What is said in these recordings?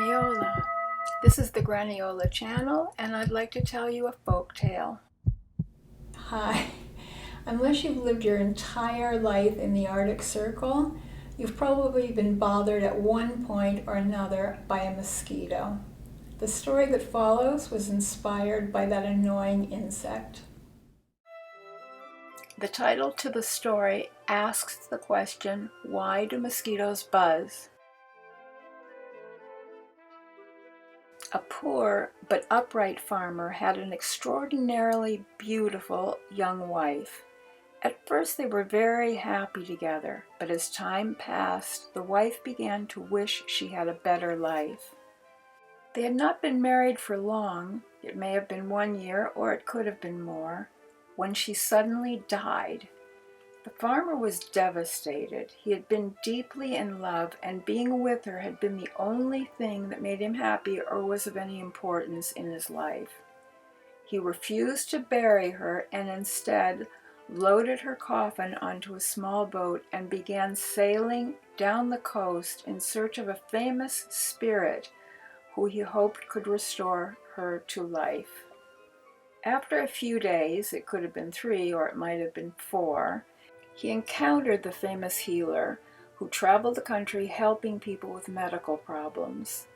Graniola. This is the Graniola channel, and I'd like to tell you a folk tale. Hi. Unless you've lived your entire life in the Arctic Circle, you've probably been bothered at one point or another by a mosquito. The story that follows was inspired by that annoying insect. The title to the story asks the question, why do mosquitoes buzz? A poor but upright farmer had an extraordinarily beautiful young wife. At first they were very happy together, but as time passed, the wife began to wish she had a better life. They had not been married for long, it may have been 1 year or it could have been more, when she suddenly died. The farmer was devastated. He had been deeply in love, and being with her had been the only thing that made him happy or was of any importance in his life. He refused to bury her and instead loaded her coffin onto a small boat and began sailing down the coast in search of a famous spirit who he hoped could restore her to life. After a few days, it could have been 3 or it might have been 4, he encountered the famous healer who traveled the country helping people with medical problems.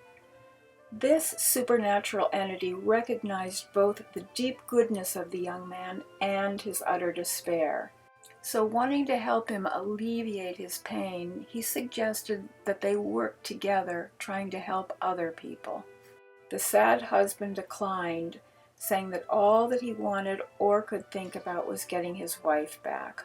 This supernatural entity recognized both the deep goodness of the young man and his utter despair. So, wanting to help him alleviate his pain, he suggested that they work together trying to help other people. The sad husband declined, saying that all that he wanted or could think about was getting his wife back.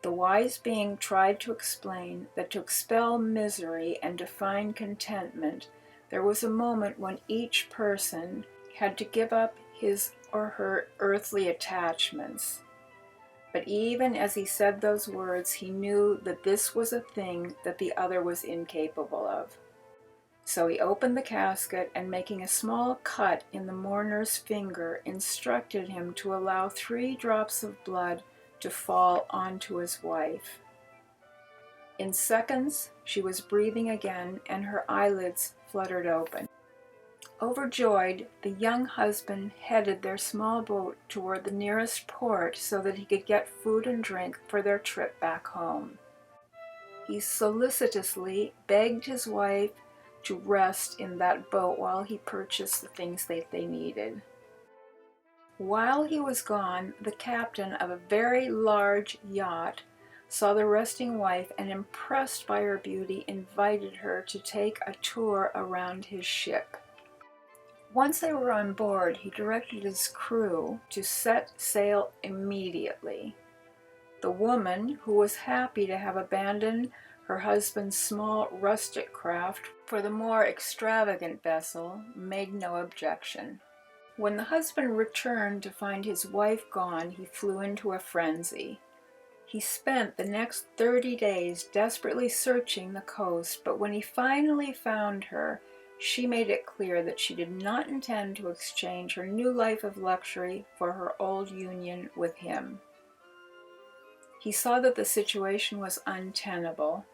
The wise being tried to explain that to expel misery and to find contentment, there was a moment when each person had to give up his or her earthly attachments. But even as he said those words, he knew that this was a thing that the other was incapable of. So he opened the casket and, making a small cut in the mourner's finger, instructed him to allow 3 drops of blood to fall onto his wife. In seconds, she was breathing again and her eyelids fluttered open. Overjoyed, the young husband headed their small boat toward the nearest port so that he could get food and drink for their trip back home. He solicitously begged his wife to rest in that boat while he purchased the things that they needed. While he was gone, the captain of a very large yacht saw the resting wife and, impressed by her beauty, invited her to take a tour around his ship. Once they were on board, he directed his crew to set sail immediately. The woman, who was happy to have abandoned her husband's small rustic craft for the more extravagant vessel, made no objection. When the husband returned to find his wife gone, he flew into a frenzy. He spent the next 30 days desperately searching the coast, but when he finally found her, she made it clear that she did not intend to exchange her new life of luxury for her old union with him. He saw that the situation was untenable,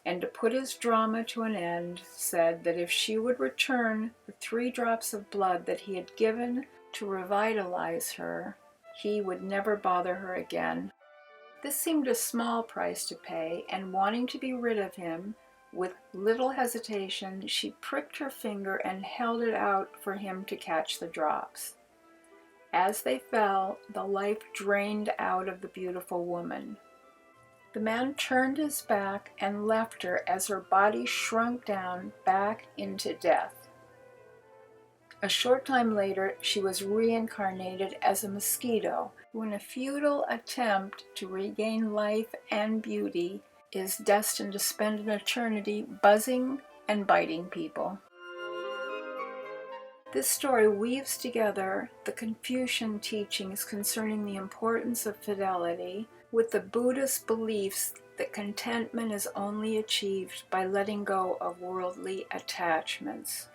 and to put his drama to an end, said that if she would return the 3 drops of blood that he had given to revitalize her, he would never bother her again. This seemed a small price to pay, and wanting to be rid of him, with little hesitation, she pricked her finger and held it out for him to catch the drops. As they fell, the life drained out of the beautiful woman. The man turned his back and left her as her body shrunk down back into death. A short time later, she was reincarnated as a mosquito, who, in a futile attempt to regain life and beauty, is destined to spend an eternity buzzing and biting people. This story weaves together the Confucian teachings concerning the importance of fidelity with the Buddhist beliefs that contentment is only achieved by letting go of worldly attachments.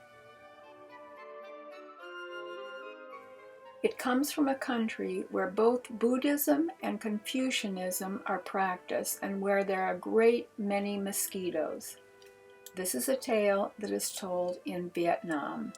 It comes from a country where both Buddhism and Confucianism are practiced and where there are a great many mosquitoes. This is a tale that is told in Vietnam.